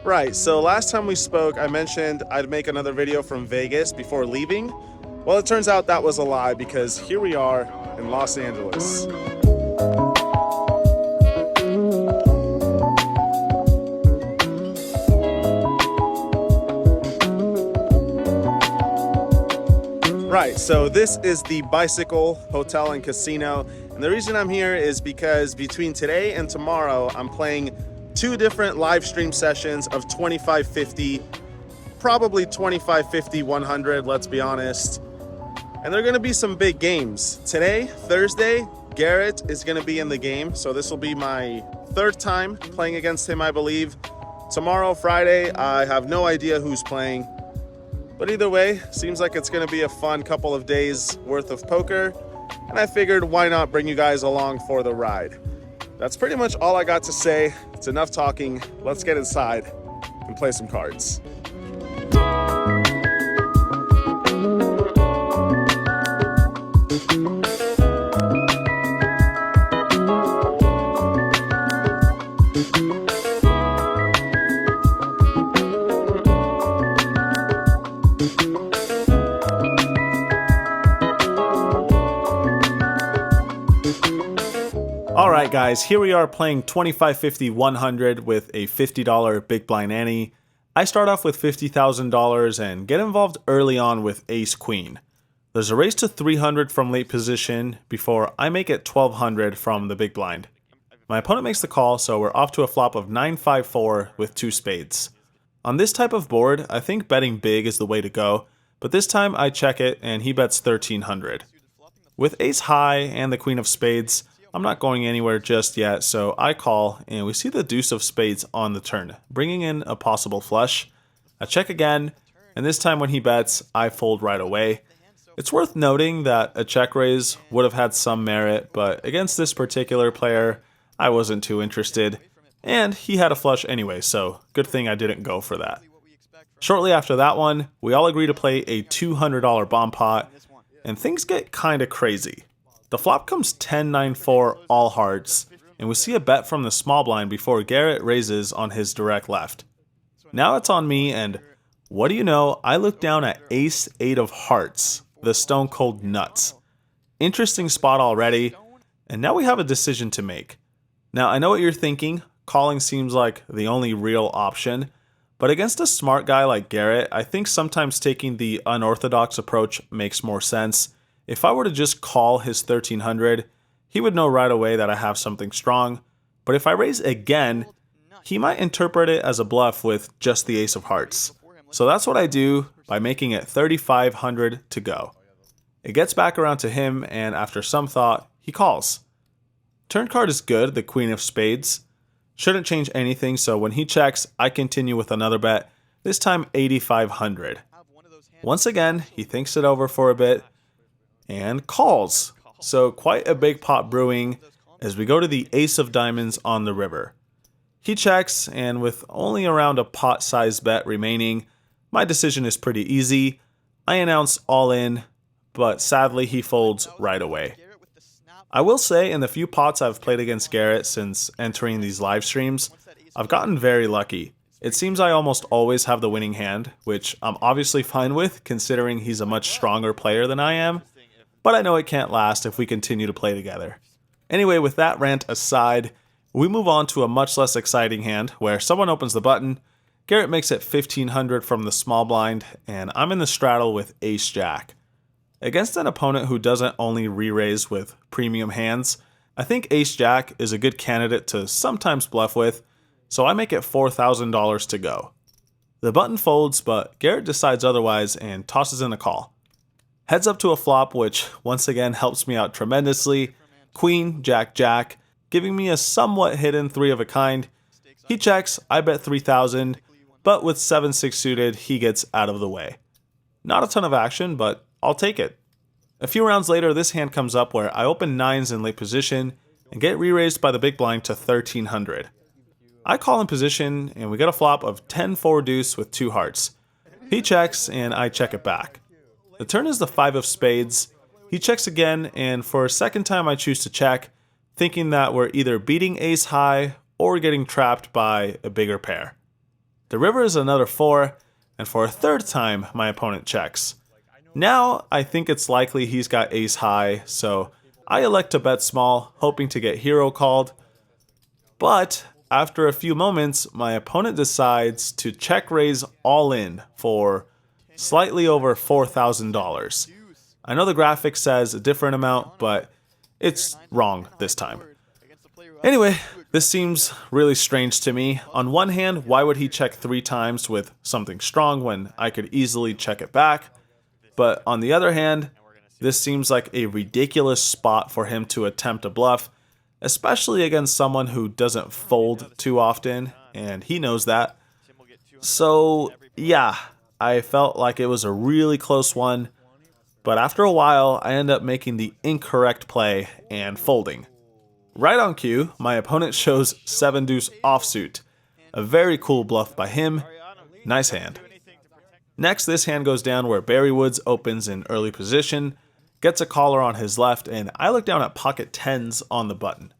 Right, so last time we spoke, I mentioned I'd make another video from Vegas before leaving. Well, it turns out that was a lie because here we are in Los Angeles. Right, so this is the Bicycle Hotel and Casino, and the reason I'm here is because between today and tomorrow, I'm playing two different live stream sessions of 2550, probably 2550 100, let's be honest. And they're gonna be some big games. Today, Thursday, Garrett is gonna be in the game, so this will be my third time playing against him, I believe. Tomorrow, Friday, I have no idea who's playing. But either way, seems like it's gonna be a fun couple of days worth of poker, and I figured why not bring you guys along for the ride. That's pretty much all I got to say. It's enough talking. Let's get inside and play some cards. Alright guys, here we are playing 2550 100 with a $50 big blind ante. I start off with $50,000 and get involved early on with ace queen. There's a raise to 300 from late position before I make it 1200 from the big blind. My opponent makes the call, so we're off to a flop of 954 with two spades. On this type of board, I think betting big is the way to go, but this time I check it and he bets 1300. With ace high and the queen of spades, I'm not going anywhere just yet, so I call, and we see the deuce of spades on the turn, bringing in a possible flush. I check again, and this time when he bets, I fold right away. It's worth noting that a check raise would have had some merit, but against this particular player, I wasn't too interested, and he had a flush anyway, so good thing I didn't go for that. Shortly after that one, we all agree to play a $200 bomb pot, and things get kinda crazy. The flop comes 10-9-4 all hearts, and we see a bet from the small blind before Garrett raises on his direct left. Now it's on me, and what do you know, I look down at ace-8 of hearts, the stone cold nuts. Interesting spot already, and now we have a decision to make. Now I know what you're thinking, calling seems like the only real option, but against a smart guy like Garrett, I think sometimes taking the unorthodox approach makes more sense. If I were to just call his 1300, he would know right away that I have something strong, but if I raise again, he might interpret it as a bluff with just the ace of hearts. So that's what I do by making it 3500 to go. It gets back around to him, and after some thought, he calls. Turn card is good, the queen of spades. Shouldn't change anything, so when he checks, I continue with another bet, this time 8500. Once again, he thinks it over for a bit, and calls. So quite a big pot brewing as we go to the ace of diamonds on the river. He checks, and with only around a pot-sized bet remaining, my decision is pretty easy. I announce all in, but sadly he folds right away. I will say in the few pots I've played against Garrett since entering these live streams, I've gotten very lucky. It seems I almost always have the winning hand, which I'm obviously fine with considering he's a much stronger player than I am. But I know it can't last if we continue to play together. Anyway, with that rant aside, we move on to a much less exciting hand where someone opens the button, Garrett makes it 1500 from the small blind, and I'm in the straddle with ace-jack. Against an opponent who doesn't only re-raise with premium hands, I think ace-jack is a good candidate to sometimes bluff with, so I make it $4,000 to go. The button folds, but Garrett decides otherwise and tosses in a call. Heads up to a flop, which once again helps me out tremendously. Queen, Jack, Jack, giving me a somewhat hidden 3 of a kind. He checks, I bet 3,000, but with 7-6 suited, he gets out of the way. Not a ton of action, but I'll take it. A few rounds later, this hand comes up where I open 9s in late position and get re-raised by the big blind to 1,300. I call in position, and we get a flop of 10-4 deuce with 2 hearts. He checks, and I check it back. The turn is the 5 of spades. He checks again, and for a second time I choose to check, thinking that we're either beating ace high or getting trapped by a bigger pair. The river is another 4, and for a third time, my opponent checks. Now, I think it's likely he's got ace high, so I elect to bet small, hoping to get hero called. But after a few moments, my opponent decides to check raise all in for slightly over $4,000. I know the graphic says a different amount, but it's wrong this time. Anyway, this seems really strange to me. On one hand, why would he check 3 times with something strong when I could easily check it back? But on the other hand, this seems like a ridiculous spot for him to attempt a bluff, especially against someone who doesn't fold too often, and he knows that. So, yeah, I felt like it was a really close one, but after a while, I end up making the incorrect play and folding. Right on cue, my opponent shows 7-deuce offsuit. A very cool bluff by him. Nice hand. Next, this hand goes down where Barry Woods opens in early position, gets a caller on his left, and I look down at pocket 10s on the button.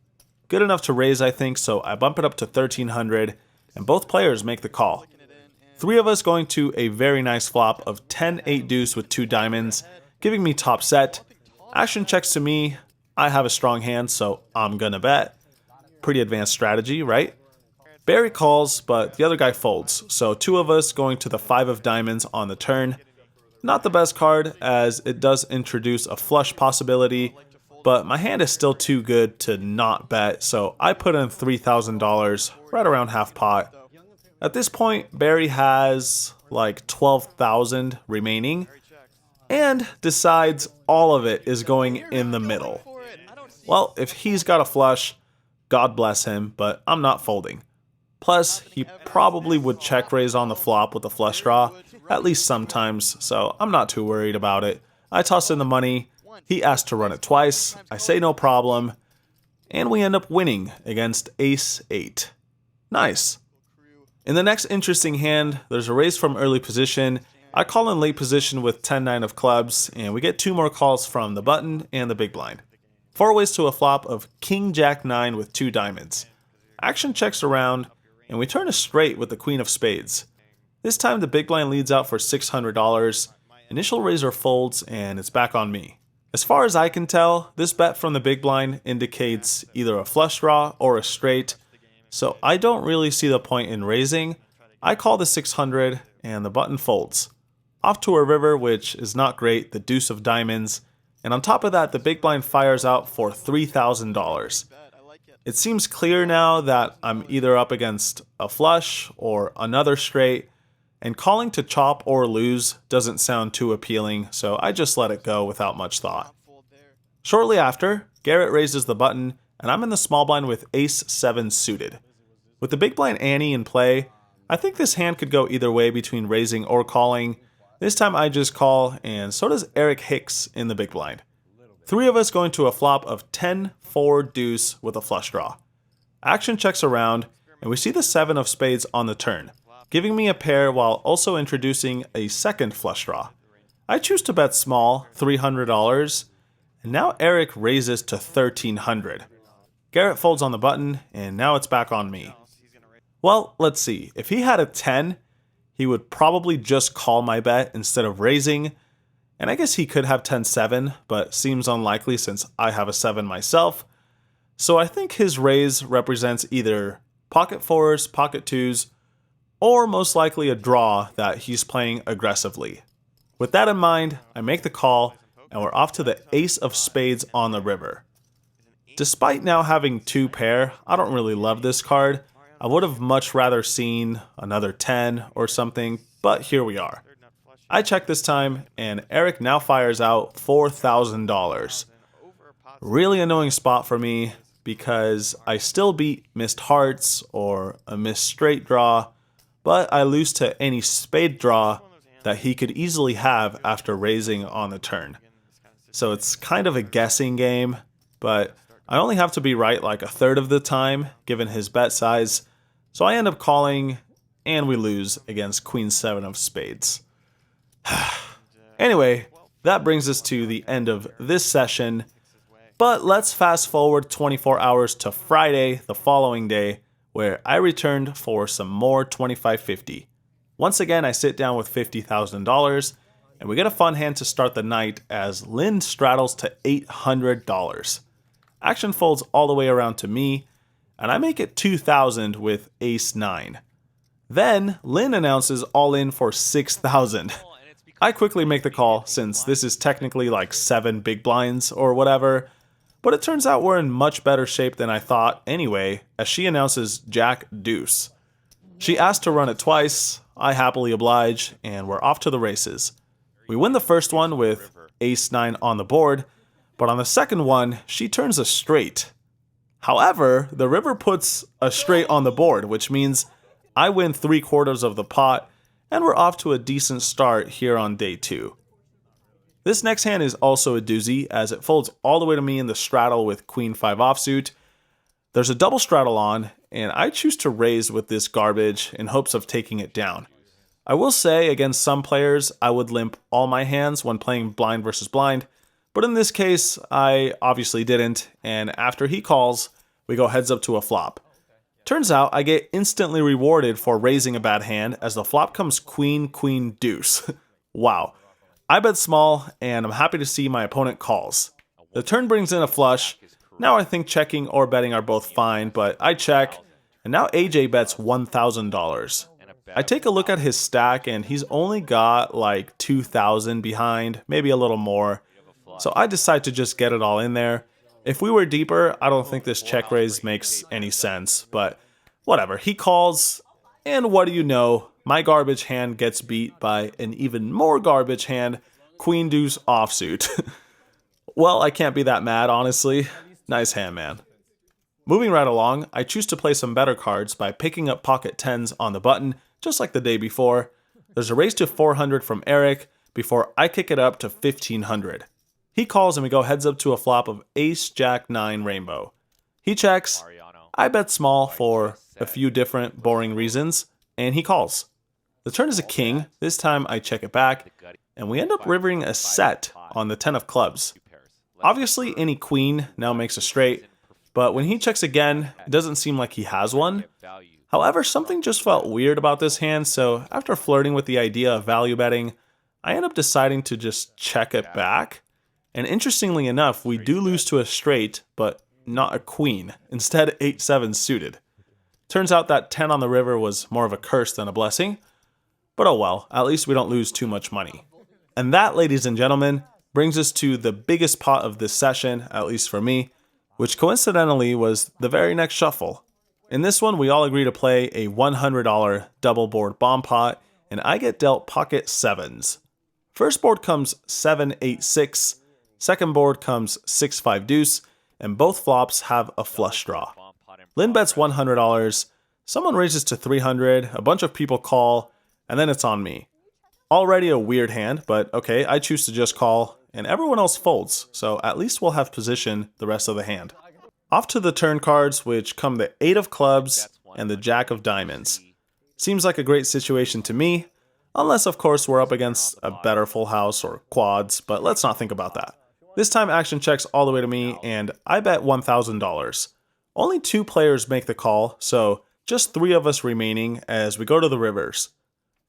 Good enough to raise, I think, so I bump it up to 1,300, and both players make the call. 3 of us going to a very nice flop of 10-8 deuce with 2 diamonds, giving me top set. Action checks to me. I have a strong hand, so I'm gonna bet. Pretty advanced strategy, right? Barry calls, but the other guy folds, so 2 of us going to the 5 of diamonds on the turn. Not the best card, as it does introduce a flush possibility, but my hand is still too good to not bet, so I put in $3,000, right around half pot. At this point, Barry has like 12,000 remaining, and decides all of it is going in the middle. Well, if he's got a flush, God bless him, but I'm not folding. Plus, he probably would check raise on the flop with a flush draw, at least sometimes, so I'm not too worried about it. I toss in the money, he asks to run it twice, I say no problem, and we end up winning against ace 8. Nice. In the next interesting hand, there's a raise from early position. I call in late position with 10-9 of clubs, and we get 2 more calls from the button and the big blind. 4 ways to a flop of king jack 9 with 2 diamonds. Action checks around, and we turn a straight with the queen of spades. This time the big blind leads out for $600. Initial raiser folds, and it's back on me. As far as I can tell, this bet from the big blind indicates either a flush draw or a straight, so I don't really see the point in raising. I call the 600, and the button folds. Off to a river, which is not great, the deuce of diamonds, and on top of that, the big blind fires out for $3,000. It seems clear now that I'm either up against a flush or another straight, and calling to chop or lose doesn't sound too appealing, so I just let it go without much thought. Shortly after, Garrett raises the button, and I'm in the small blind with ace 7 suited. With the big blind ante in play, I think this hand could go either way between raising or calling. This time I just call, and so does Eric Hicks in the big blind. 3 of us going to a flop of 10-4 deuce with a flush draw. Action checks around, and we see the 7 of spades on the turn, giving me a pair while also introducing a second flush draw. I choose to bet small, $300, and now Eric raises to $1,300. Garrett folds on the button, and now it's back on me. Well, let's see. If he had a 10, he would probably just call my bet instead of raising, and I guess he could have 10-7, but seems unlikely since I have a 7 myself. So I think his raise represents either pocket 4s, pocket 2s, or most likely a draw that he's playing aggressively. With that in mind, I make the call, and we're off to the ace of spades on the river. Despite now having 2 pair, I don't really love this card. I would have much rather seen another 10 or something, but here we are. I check this time, and Eric now fires out $4,000. Really annoying spot for me, because I still beat missed hearts or a missed straight draw, but I lose to any spade draw that he could easily have after raising on the turn. So it's kind of a guessing game, but I only have to be right like a third of the time, given his bet size, so I end up calling, and we lose against Queen 7 of spades. Anyway, that brings us to the end of this session, but let's fast forward 24 hours to Friday, the following day, where I returned for some more 2550. Once again, I sit down with $50,000, and we get a fun hand to start the night as Lynn straddles to $800. Action folds all the way around to me, and I make it 2,000 with ace-9. Then, Lynn announces all in for 6,000. I quickly make the call since this is technically like 7 big blinds or whatever, but it turns out we're in much better shape than I thought anyway, as she announces Jack-Deuce. She asked to run it twice, I happily oblige, and we're off to the races. We win the first one with ace-9 on the board, but on the second one, she turns a straight. However, the river puts a straight on the board, which means I win 3/4 of the pot, and we're off to a decent start here on day 2. This next hand is also a doozy, as it folds all the way to me in the straddle with Queen-5 offsuit. There's a double straddle on, and I choose to raise with this garbage in hopes of taking it down. I will say, against some players, I would limp all my hands when playing blind versus blind, but in this case, I obviously didn't, and after he calls, we go heads up to a flop. Turns out, I get instantly rewarded for raising a bad hand, as the flop comes Queen, Queen, Deuce. Wow. I bet small, and I'm happy to see my opponent calls. The turn brings in a flush. Now I think checking or betting are both fine, but I check, and now AJ bets $1,000. I take a look at his stack, and he's only got like 2,000 behind, maybe a little more. So I decide to just get it all in there. If we were deeper, I don't think this check raise makes any sense, but whatever. He calls, and what do you know? My garbage hand gets beat by an even more garbage hand, Queen Deuce offsuit. Well, I can't be that mad, honestly. Nice hand, man. Moving right along, I choose to play some better cards by picking up pocket 10s on the button, just like the day before. There's a raise to 400 from Eric before I kick it up to 1,500. He calls and we go heads up to a flop of ace-jack-9 rainbow. He checks. I bet small for a few different boring reasons, and he calls. The turn is a king. This time I check it back, and we end up rivering a set on the 10 of clubs. Obviously, any queen now makes a straight, but when he checks again, it doesn't seem like he has one. However, something just felt weird about this hand, so after flirting with the idea of value betting, I end up deciding to just check it back. And interestingly enough, we do lose to a straight, but not a queen. Instead, 8-7 suited. Turns out that 10 on the river was more of a curse than a blessing. But oh well, at least we don't lose too much money. And that, ladies and gentlemen, brings us to the biggest pot of this session, at least for me, which coincidentally was the very next shuffle. In this one, we all agree to play a $100 double board bomb pot, and I get dealt pocket 7s. First board comes 7-8-6, second board comes 6-5 deuce, and both flops have a flush draw. Lynn bets $100, someone raises to $300, a bunch of people call, and then it's on me. Already a weird hand, but okay, I choose to just call, and everyone else folds, so at least we'll have position the rest of the hand. Off to the turn cards, which come the 8 of clubs and the Jack of diamonds. Seems like a great situation to me, unless of course we're up against a better full house or quads, but let's not think about that. This time action checks all the way to me, and I bet $1,000. Only 2 players make the call, so just 3 of us remaining as we go to the rivers.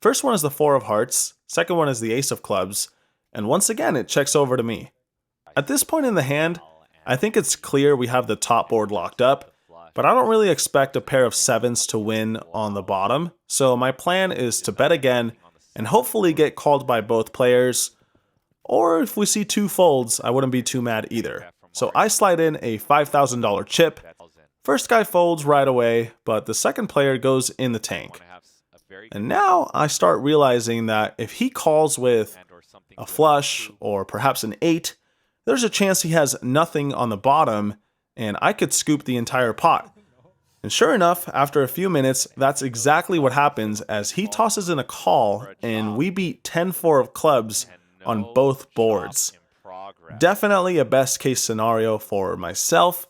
First one is the 4 of hearts, second one is the ace of clubs, and once again it checks over to me. At this point in the hand, I think it's clear we have the top board locked up, but I don't really expect a pair of 7s to win on the bottom, so my plan is to bet again and hopefully get called by both players, or if we see 2 folds, I wouldn't be too mad either. So I slide in a $5,000 chip. First guy folds right away, but the second player goes in the tank. And now I start realizing that if he calls with a flush or perhaps an 8, there's a chance he has nothing on the bottom and I could scoop the entire pot. And sure enough, after a few minutes, that's exactly what happens as he tosses in a call and we beat 10-4 of clubs on both boards. Definitely a best case scenario for myself,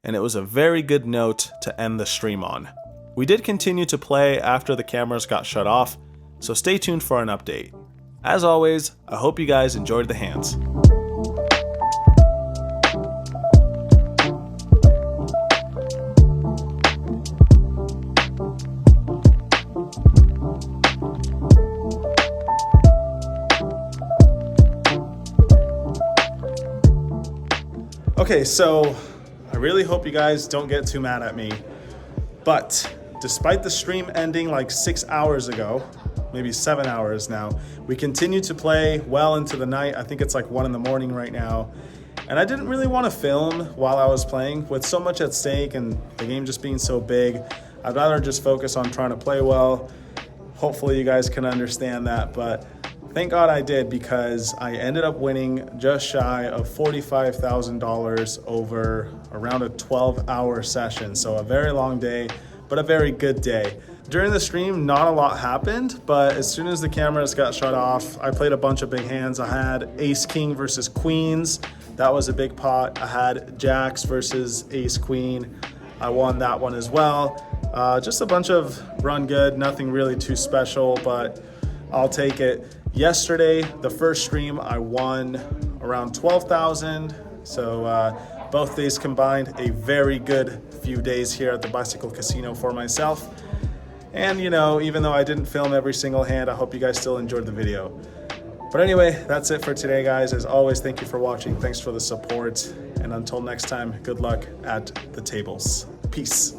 and it was a very good note to end the stream on. We did continue to play after the cameras got shut off, so stay tuned for an update. As always, I hope you guys enjoyed the hands. Okay, so I really hope you guys don't get too mad at me, but despite the stream ending like 6 hours ago, maybe 7 hours now, we continue to play well into the night. I think it's like 1 in the morning right now. And I didn't really want to film while I was playing. With so much at stake and the game just being so big, I'd rather just focus on trying to play well. Hopefully you guys can understand that, but thank God I did, because I ended up winning just shy of $45,000 over around a 12-hour session. So a very long day, but a very good day. During the stream, not a lot happened, but as soon as the cameras got shut off, I played a bunch of big hands. I had ace king versus queens. That was a big pot. I had jacks versus ace queen. I won that one as well. Just a bunch of run good, nothing really too special, but I'll take it. Yesterday, the first stream, I won around 12,000. So both days combined, a very good few days here at the Bicycle Casino for myself. And you know, even though I didn't film every single hand, I hope you guys still enjoyed the video. But anyway, that's it for today, guys. As always, thank you for watching. Thanks for the support. And until next time, good luck at the tables. Peace.